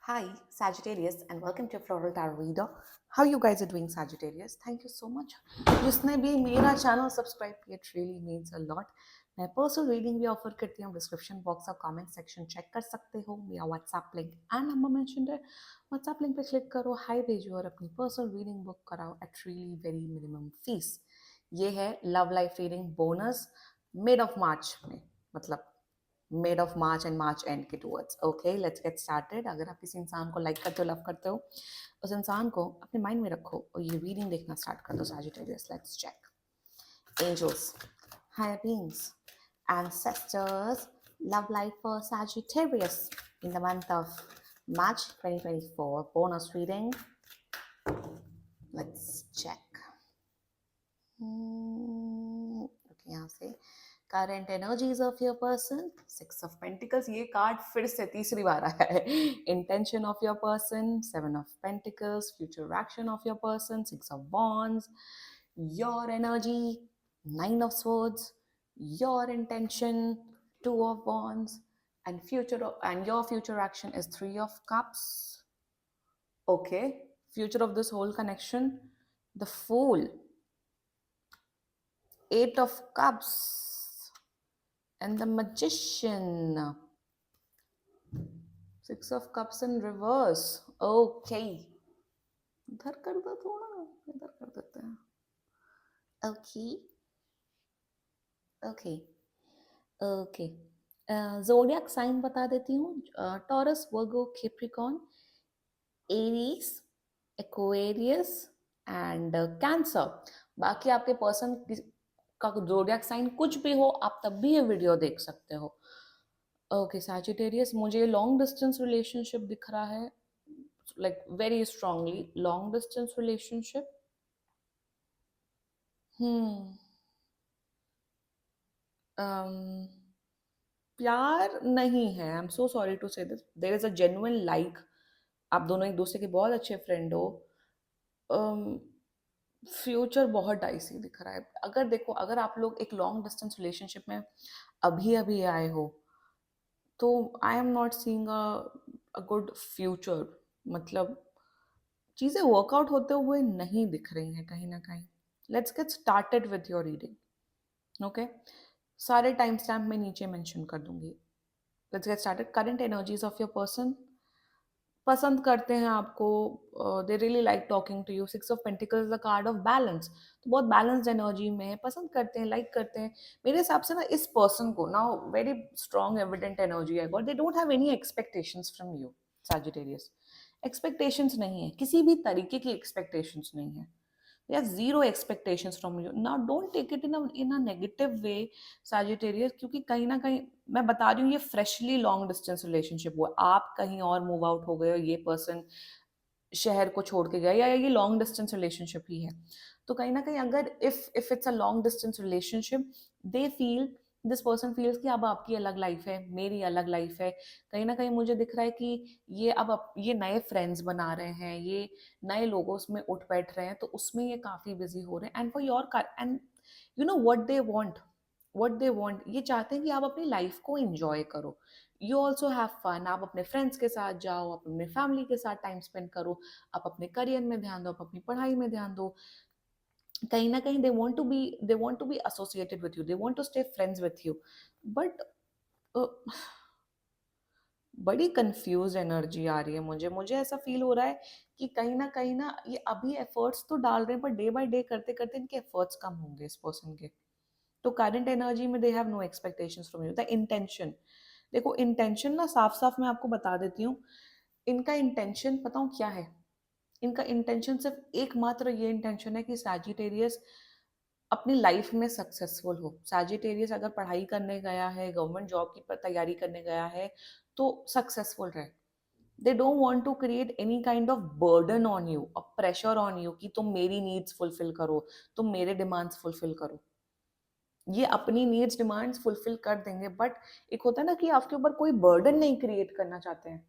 Hi, Sagittarius, and welcome to Floral Tarot Reader. How you guys are doing, Sagittarius? Thank you so much. जिसने भी मेरा channel subscribe किया, it really means a lot. मैं personal reading भी offer करती हूँ. Description box और comment section check कर सकते हो. मेरा WhatsApp link and number mention है. व्हाट्सएप लिंक पे क्लिक करो, हाई भेजो और अपनी पर्सनल रीडिंग बुक कराओ at really very minimum fees. ये है love life reading bonus mid of March में, मतलब mid of March and March and के towards. Okay, let's get started. अगर आप किसी इंसान को लाइक करते हो, लव करते हो, उस इंसान को अपने माइंड में रखो और ये रीडिंग देखना स्टार्ट कर दो. Sagittarius, let's check. Angels, higher beings, ancestors, love life for Sagittarius in the month of March 2024. Bonus reading. Let's check. Okay, यहाँ से current energies of your person. Six of pentacles, ये card फिर से तीसरी बार आया है. Intention of your person, seven of pentacles. Future action of your person, six of wands. Your energy, nine of swords. Your intention, two of wands. and your future action is three of cups. Okay, future of this whole connection, the Fool, eight of cups, and the Magician. Six of cups in reverse. Okay, इधर कर दो थोड़ा, इधर कर देते हैं. Okay, okay, okay. Zodiac sign बता देती हूँ. Taurus, Virgo, Capricorn, Aries, Aquarius and Cancer. बाकी आपके पर्सन का जोडियक साइन कुछ भी हो, आप तब भी ये वीडियो देख सकते हो. ओके सैजिटेरियस, मुझे लॉन्ग डिस्टेंस रिलेशनशिप दिख रहा है, like very strongly long distance relationship. प्यार नहीं है. I am so sorry to say this. There is a genuine like. आप दोनों एक दूसरे के बहुत अच्छे फ्रेंड हो. फ्यूचर बहुत डाइसी दिख रहा है. अगर देखो, अगर आप लोग एक लॉन्ग डिस्टेंस रिलेशनशिप में अभी अभी आए हो, तो आई am not seeing a good future. मतलब चीज़ें वर्कआउट होते हुए नहीं दिख रही हैं कहीं ना कहीं. Let's get started with your reading. Okay, सारे टाइम स्टैम्प मैं नीचे मेंशन कर दूंगी. Let's get started. Current energies of your person. पसंद करते हैं आपको, they really like talking to you. Six of pentacles the card of balance. तो बहुत बैलेंस्ड एनर्जी में है, पसंद करते हैं, लाइक करते हैं. मेरे हिसाब से ना इस पर्सन को ना वेरी स्ट्रॉन्ग एविडेंट एनर्जी है, but they don't have any expectations from you. Sagittarius, expectations नहीं है, किसी भी तरीके की एक्सपेक्टेशंस नहीं है. They have zero expectations from you. Now don't take it in a negative way, Sagittarius, क्योंकि कहीं ना कहीं मैं बता रही हूँ, ये फ्रेशली लॉन्ग डिस्टेंस रिलेशनशिप हुआ. आप कहीं और मूव आउट हो गए हो, ये पर्सन शहर को छोड़ के गया, या ये लॉन्ग डिस्टेंस रिलेशनशिप ही है. तो कहीं ना कहीं अगर if it's a long distance relationship, they feel, this person feels कि अब आपकी अलग लाइफ है, मेरी अलग लाइफ है. कहीं ना कहीं मुझे दिख रहा है कि ये ये नए फ्रेंड्स बना रहे हैं, ये नए लोगों उसमें उठ बैठ रहे हैं, तो उसमें ये काफ़ी बिजी हो रहे हैं. And for your and you know what they want, ये चाहते हैं कि आप अपनी लाइफ को एंजॉय करो. You also have fun. आप अपने फ्रेंड्स के साथ जाओ, आप अपने फैमिली के साथ टाइम स्पेंड करो, आप अपने करियर में ध्यान दो, आप अपनी पढ़ाई में ध्यान दो. कहीं ना कहीं they want to be associated with you, they want to stay friends with you. But बड़ी कंफ्यूज एनर्जी आ रही है मुझे ऐसा फील हो रहा है कि कहीं ना ये अभी एफर्ट्स तो डाल रहे हैं, पर डे बाय डे करते करते इनके एफर्ट्स कम होंगे इस पर्सन के. तो करंट एनर्जी में they have no expectations from you. The intention, देखो इंटेंशन ना साफ साफ मैं आपको बता देती हूँ. इनका इंटेंशन पता हूँ क्या है. इनका इंटेंशन सिर्फ एकमात्र ये इंटेंशन है कि सैजिटेरियस अपनी लाइफ में सक्सेसफुल हो. सैजिटेरियस अगर पढ़ाई करने गया है, गवर्नमेंट जॉब की तैयारी करने गया है, तो सक्सेसफुल रहे. They don't want to create any kind of burden on you, a pressure on you कि तुम मेरी नीड्स फुलफिल करो, तुम मेरे डिमांड्स फुलफिल करो. ये अपनी नीड्स डिमांड्स फुलफिल कर देंगे, बट एक होता है ना कि आपके ऊपर कोई बर्डन नहीं क्रिएट करना चाहते हैं.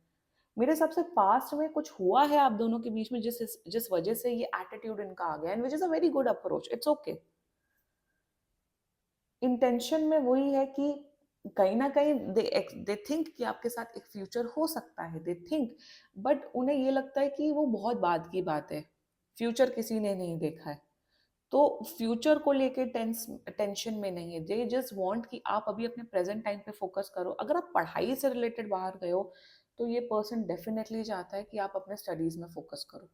मेरे हिसाब से पास्ट में कुछ हुआ है आप दोनों के बीच में, जिस जिस वजह से ये एटीट्यूड इनका आ गया, and which is a very good approach. It's okay. Intention में वही है कि कहीं ना कहीं दे थिंक कि आपके साथ एक फ्यूचर हो सकता है, दे थिंक, बट उन्हें ये लगता है कि वो बहुत बाद की बात है, फ्यूचर किसी ने नहीं देखा है। तो फ्यूचर को लेके टेंशन में नहीं है, दे जस्ट वांट कि आप अभी अपने प्रेजेंट टाइम पे फोकस करो। अगर आप पढ़ाई से रिलेटेड बाहर गए हो तो ये पर्सन डेफिनेटली चाहता है कि आप अपने स्टडीज में फोकस करो।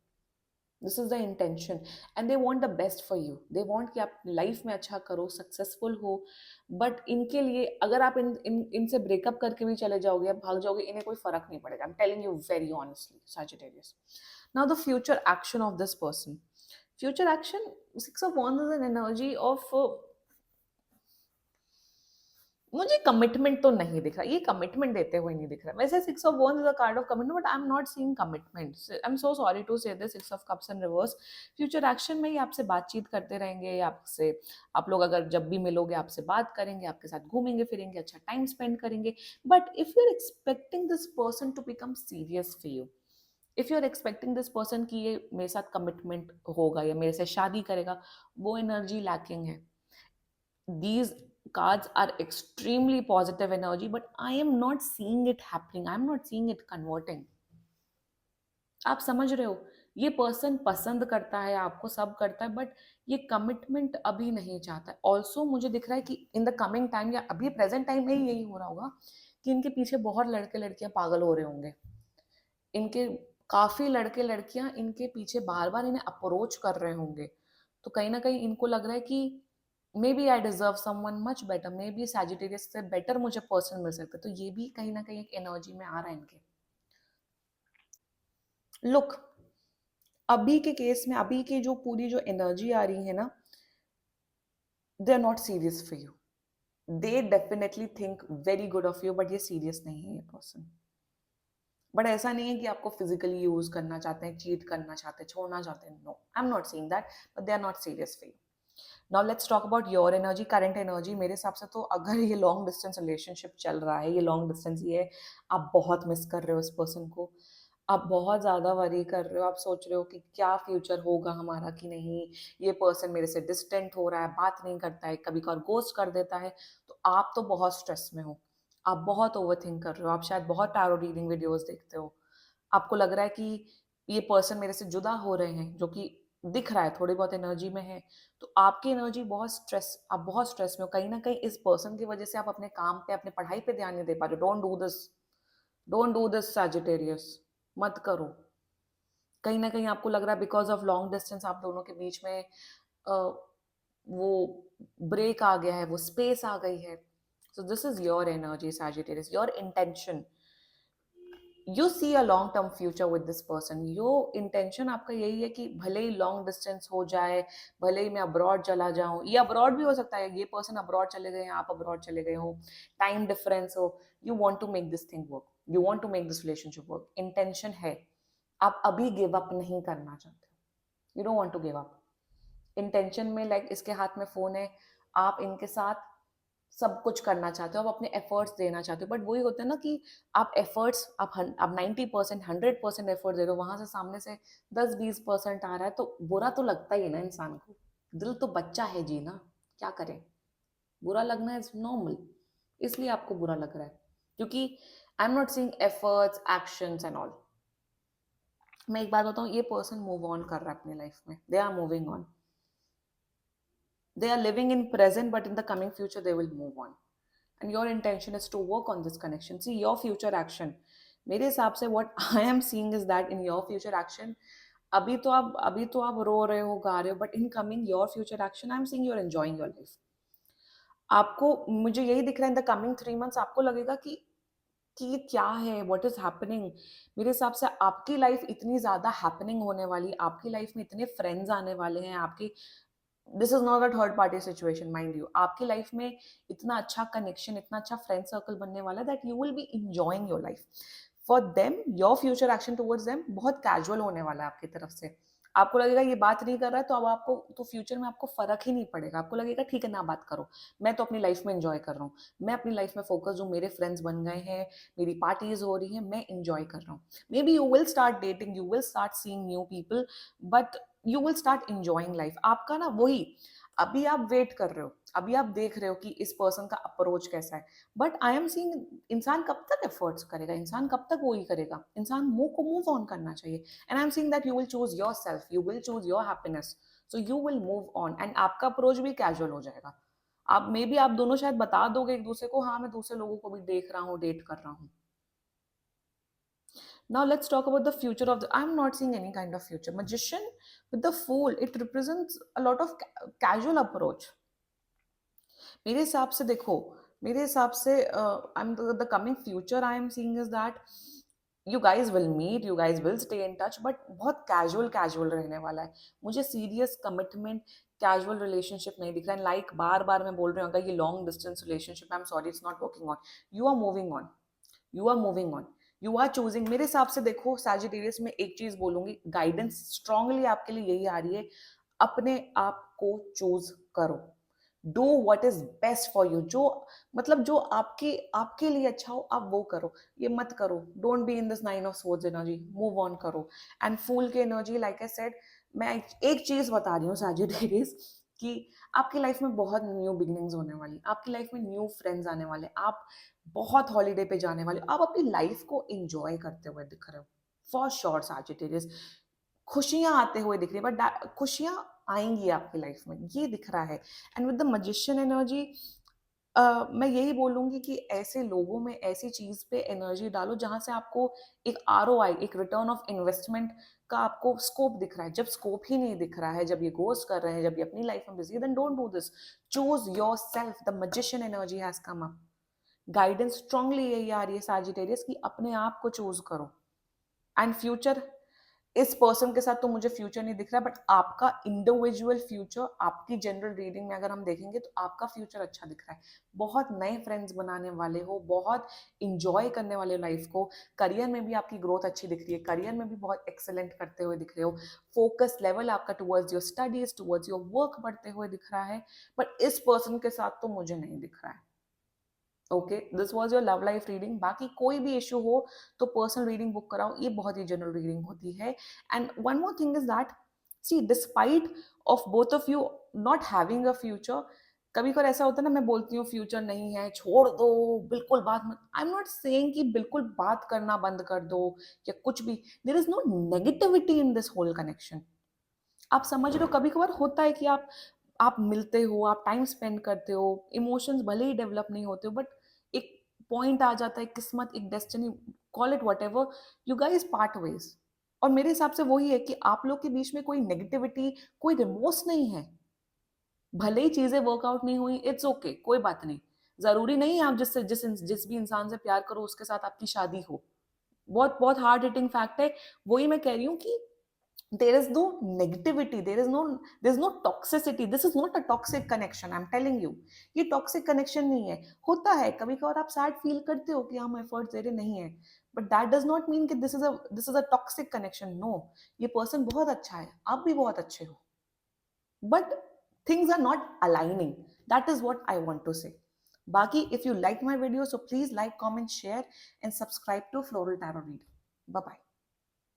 This is the intention, and they want the best for you, they want कि आप लाइफ में अच्छा करो, सक्सेसफुल हो। बट इनके लिए अगर आप इनसे ब्रेकअप करके भी चले जाओगे या भाग जाओगे, इन्हें कोई फर्क नहीं पड़ेगा। I am telling you very honestly Sagittarius. Now the future action of this person. Future action, Six of Wands is an energy of मुझे कमिटमेंट तो नहीं दिख रहा, ये कमिटमेंट देते हुए नहीं दिख रहा। वैसे six of wands is a card of commitment, but I am not seeing commitment. I am so sorry to say this, six of cups in reverse. Future action में ही आपसे बातचीत करते रहेंगे, आपसे, आप लोग अगर जब भी मिलोगे आपसे बात करेंगे, आपके साथ घूमेंगे फिरेंगे, अच्छा टाइम स्पेंड करेंगे। But if you are expecting this person to become serious for you, if you are expecting this person कि ये मेरे साथ कमिटमेंट होगा या मेरे से शादी करेगा, वो एनर्जी लैकिंग है। These cards are extremely positive energy, but I am not seeing it happening, I am not seeing it converting. आप समझ रहे हो, ये पर्सन पसंद करता है आपको, सब करता है, बट ये कमिटमेंट अभी नहीं चाहता है। ऑल्सो मुझे दिख रहा है कि इन द कमिंग टाइम या अभी प्रेजेंट टाइम में ही यही हो रहा होगा कि इनके पीछे बहुत लड़के लड़कियां पागल हो रहे होंगे। इनके काफी लड़के लड़कियां इनके पीछे बार बार इन्हें अप्रोच कर रहे होंगे। तो कहीं ना कहीं इनको लग रहा है कि maybe I deserve someone much better, maybe Sagittarius से बेटर मुझे पर्सन मिल सकता है। तो ये भी कहीं ना कहीं एक एनर्जी में आ रहा है इनके। लुक, अभी के केस में, अभी की जो पूरी जो एनर्जी आ रही है ना, they are not serious for you. They definitely think very good of you, but ये सीरियस नहीं है ये पर्सन। बट ऐसा नहीं है कि आपको फिजिकली यूज करना चाहते हैं, चीट करना चाहते हैं, छोड़ना चाहते हैं। No, I am not saying that, but they are not serious for you. Now let's talk about your energy, current energy. मेरे हिसाब से तो अगर ये लॉन्ग डिस्टेंस रिलेशनशिप चल रहा है, ये लॉन्ग डिस्टेंस ही है, आप बहुत मिस कर रहे हो इस पर्सन को, आप बहुत ज़्यादा वरी कर रहे हो, आप सोच रहे हो कि क्या फ्यूचर होगा हमारा कि नहीं, ये पर्सन मेरे से डिस्टेंट हो रहा है, बात नहीं करता है, कभी कभार गोस्ट कर देता है। तो आप तो बहुत स्ट्रेस में हो, आप बहुत ओवर थिंक कर रहे हो, आप शायद बहुत टैरो रीडिंग वीडियोस देखते हो। आपको लग रहा है कि ये पर्सन मेरे से जुदा हो रहे हैं, जो कि दिख रहा है, थोड़ी बहुत एनर्जी में है। तो आपकी एनर्जी बहुत स्ट्रेस, आप बहुत स्ट्रेस में हो। कहीं ना कहीं इस पर्सन की वजह से आप अपने काम पे, अपने पढ़ाई पे ध्यान नहीं दे पा रहे। Don't do this, don't do this Sagittarius, मत करो। कहीं ना कहीं आपको लग रहा है बिकॉज ऑफ लॉन्ग डिस्टेंस आप दोनों के बीच में वो ब्रेक आ गया है, वो स्पेस आ गई है। So this is your energy Sagittarius, your intention. You see a long term future with this person. Your intention आपका यही है कि भले ही लॉन्ग डिस्टेंस हो जाए, भले ही मैं अब्रॉड चला जाऊं, ये अब्रॉड भी हो सकता है, ये पर्सन अब्रॉड चले गए हैं, आप अब्रॉड चले गए हो, टाइम डिफरेंस हो, you want to make this thing work, you want to make this relationship work. Intention है, आप अभी गिव अप नहीं करना चाहते, you don't want to give up. Intention में लाइक इसके हाथ में फोन है, आप इनके साथ सब कुछ करना चाहते हो, आप अपने एफर्ट्स देना चाहते हो, बट वही होता है ना कि आप एफर्ट्स, आप 90% 100% एफर्ट दे रहे हो, वहां से सामने से 10-20% आ रहा है, तो बुरा तो लगता ही है ना इंसान को। दिल तो बच्चा है जी ना, क्या करें, बुरा लगना इज नॉर्मल। इसलिए आपको बुरा लग रहा है, क्योंकि आई am not seeing efforts, actions and all. मैं एक बात बताऊं, ये पर्सन मूव ऑन कर रहा है अपनी लाइफ में, they are moving on, they are living in present, but in the coming future they will move on, and your intention is to work on this connection. See your future action, मेरे हिसाब से what I am seeing is that in your future action, अभी तो आप रो रहे हो, गा रहे हो, but in coming your future action I am seeing you're enjoying your life। आपको, मुझे यही दिख रहा है इन द कमिंग 3 months आपको लगेगा कि ये क्या है, व्हाट इज हैपनिंग। मेरे हिसाब से आपकी लाइफ इतनी ज्यादा हैपनिंग होने वाली, आपकी लाइफ में इतने फ्रेंड्स आने वाले हैं, आपकी, this is not a third party situation mind you, आपकी लाइफ में इतना अच्छा कनेक्शन, इतना अच्छा फ्रेंड सर्कल बनने वाला है that you will be enjoying your life. For them your future action towards them बहुत कैजुअल होने वाला है आपकी तरफ से। आपको लगेगा ये बात नहीं कर रहा है, तो अब आपको, तो फ्यूचर में आपको फर्क ही नहीं पड़ेगा, आपको लगेगा ठीक है ना बात करो, मैं तो अपनी लाइफ में इंजॉय कर रहा हूँ, मैं अपनी लाइफ में फोकस हूँ, मेरे फ्रेंड्स बन गए हैं, मेरी पार्टीज हो रही है, मैं इंजॉय कर रहा हूँ। May be you will start dating, you will start seeing new people, but you will start enjoying life. आपका ना वही, अभी आप वेट कर रहे हो, अभी आप देख रहे हो कि इस पर्सन का अप्रोच कैसा है, बट आई एम सीइंग इंसान कब तक एफर्ट्स करेगा, इंसान कब तक वो ही करेगा, इंसान मूव ऑन करना चाहिए। And I am seeing that you will choose your self, you will choose your happiness, so you will move on and आपका अप्रोच भी कैजुअल हो जाएगा। आप मे बी आप दोनों शायद बता दोगे एक दूसरे को, हाँ मैं दूसरे लोगों को भी देख रहा हूँ, डेट कर रहा हूँ। Now let's talk about the future of the. I'm not seeing any kind of future. Magician with the Fool, it represents a lot of casual approach. मेरे हिसाब से देखो, मेरे हिसाब से the coming future I am seeing is that you guys will meet, you guys will stay in touch, but बहुत casual रहने वाला है। मुझे सीरियस कमिटमेंट कैजुअल रिलेशनशिप नहीं दिख रहा है। लाइक बार बार मैं बोल रही हूँ, अगर ये long distance relationship, I am sorry it's not working on, you are moving on, you are moving on, you are choosing. मेरे हिसाब से देखो सैजिटेरियस में एक चीज बोलूंगी, गाइडेंस स्ट्रांगली आपके लिए यही आ रही है, अपने आप को चूज करो, do what is best for you, जो मतलब जो आपके आपके लिए अच्छा हो आप वो करो, ये मत करो, don't be in this 9 of Swords energy, move on करो। एंड फूल की एनर्जी, लाइक आई सेड, मैं एक चीज बता रही हूँ सैजिटेरियस, कि आपकी लाइफ में बहुत न्यू बिगनिंग्स होने वाली, आपकी लाइफ में न्यू फ्रेंड्स आने वाले, आप बहुत हॉलीडे पे जाने वाले, आप अपनी लाइफ को एंजॉय करते हुए दिख रहे हो फॉर श्योर सैजिटेरियस। खुशियां आते हुए दिख रही है, बट खुशियां आएंगी आपकी लाइफ में, ये दिख रहा है। And with the magician energy, मैं यही बोलूंगी कि ऐसे लोगों में ऐसी चीज पे एनर्जी डालो जहां से आपको एक ROI, एक रिटर्न ऑफ इन्वेस्टमेंट का आपको स्कोप दिख रहा है। जब स्कोप ही नहीं दिख रहा है, जब ये गोस्ट कर रहे हैं, जब ये अपनी लाइफ में busy, then don't do this, choose yourself. The magician energy has come up, guidance strongly यही आ रही है सैजिटेरियस की अपने आप को चूज करो। एंड फ्यूचर, इस पर्सन के साथ तो मुझे फ्यूचर नहीं दिख रहा, बट आपका इंडिविजुअल फ्यूचर, आपकी जनरल रीडिंग में अगर हम देखेंगे तो आपका फ्यूचर अच्छा दिख रहा है। बहुत नए फ्रेंड्स बनाने वाले हो, बहुत इंजॉय करने वाले लाइफ को, करियर में भी आपकी ग्रोथ अच्छी दिख रही है, करियर में भी बहुत एक्सेलेंट करते हुए दिख रहे हो, फोकस लेवल आपका towards your studies, towards your work बढ़ते हुए दिख रहा है, बट इस पर्सन के साथ तो मुझे नहीं दिख रहा है। Okay, this was your love life reading. बाकी कोई भी इशू हो तो पर्सनल रीडिंग बुक कराओ, ये बहुत ही जनरल रीडिंग होती है। And one more thing is that, see despite of both of you not having a future, कभी कभी ऐसा होता है ना, मैं बोलती हूँ फ्यूचर नहीं है, छोड़ दो, बिल्कुल बात मत, आई एम नॉट सेइंग कि बिल्कुल बात करना बंद कर दो या कुछ भी, there is no negativity in this whole connection. आप समझ रहे हो, कभी कभार होता है कि आप मिलते हो, आप टाइम स्पेंड करते हो, इमोशंस भले ही डेवलप नहीं होते हो, बट एक पॉइंट आ जाता है, किस्मत, एक destiny, call it what ever, you guys part ways. और मेरे हिसाब से वही है कि आप लोग के बीच में कोई नेगेटिविटी, कोई रिमोर्स नहीं है। भले ही चीजें वर्कआउट नहीं हुई, इट्स ओके, कोई बात नहीं। जरूरी नहीं है आप जिस भी इंसान से प्यार करो उसके साथ आपकी शादी हो। बहुत बहुत हार्ड हिटिंग फैक्ट है। वही मैं कह रही हूँ कि there is no negativity, there is no toxicity, this is not a toxic connection, I'm telling you, ये toxic connection नहीं है। होता है कभी कभार आप सैड फील करते हो कि हम एफर्ट दे रहे नहीं है, but that does not mean कि this is a toxic connection, no, ये पर्सन बहुत अच्छा है, आप भी बहुत अच्छे हो, but things are not aligning, that is what I want to say. बाकी if you like my video, so please like, comment, share and subscribe to Floral Tarot Read. Bye bye.